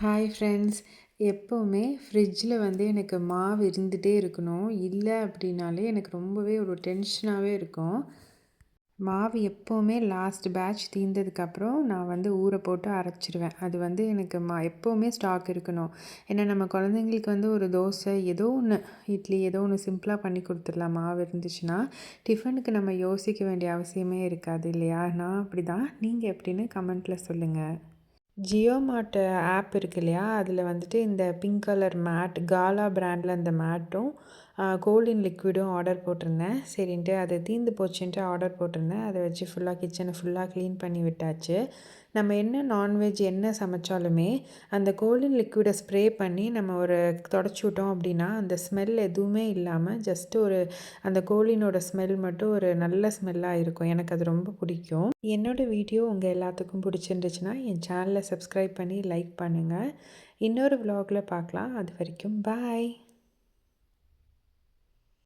Hi friends. எப்போவுமே ஃப்ரிட்ஜில் எனக்கு மாவு இருந்துகிட்டே இருக்கணும். இல்லை அப்படின்னாலே எனக்கு ரொம்பவே ஒரு டென்ஷனாகவே இருக்கும். மாவு எப்போவுமே லாஸ்ட் பேட்ச் தீர்ந்ததுக்கப்புறம் நான் ஊற போட்டு அரைச்சிருவேன். அது எனக்கு எப்போவுமே ஸ்டாக் இருக்கணும். ஏன்னா நம்ம குழந்தைங்களுக்கு ஒரு தோசை ஏதோ ஒன்று, இட்லி ஏதோ ஒன்று சிம்பிளாக பண்ணி கொடுத்துடலாம் மாவு இருந்துச்சுன்னா. டிஃபனுக்கு நம்ம யோசிக்க வேண்டிய அவசியமே இருக்காது இல்லையா? நான் அப்படி தான். நீங்கள் எப்படின்னு கமெண்ட்டில் சொல்லுங்கள். ஜியோ மார்ட் ஆப் இருக்கு இல்லையா? அதில் இந்த பிங்க் கலர் மேட் காலா பிராண்டில் அந்த மேட்டும் கோல்டன் லிக்விடும் ஆர்டர் போட்டிருந்தேன். சரின்ட்டு அது தீர்ந்து போச்சுன்ட்டு ஆர்டர் போட்டிருந்தேன். அதை வச்சு ஃபுல்லாக கிச்சனை ஃபுல்லாக க்ளீன் பண்ணி விட்டாச்சு. நம்ம என்ன நான்வெஜ் என்ன சமைச்சாலுமே அந்த கோல்டன் லிக்விடை ஸ்ப்ரே பண்ணி நம்ம தொடச்சி விட்டோம் அப்படின்னா அந்த ஸ்மெல் எதுவுமே இல்லாமல் ஜஸ்ட்டு அந்த கோழினோட ஸ்மெல் மட்டும் ஒரு நல்ல ஸ்மெல்லாக இருக்கும். எனக்கு அது ரொம்ப பிடிக்கும். என்னோடய வீடியோ உங்கள் எல்லாத்துக்கும் பிடிச்சிருந்துச்சுன்னா என் சேனலை சப்ஸ்கிரைப் பண்ணி லைக் பண்ணுங்கள். இன்னொரு விலாகில் பார்க்கலாம். அது வரைக்கும் பாய்.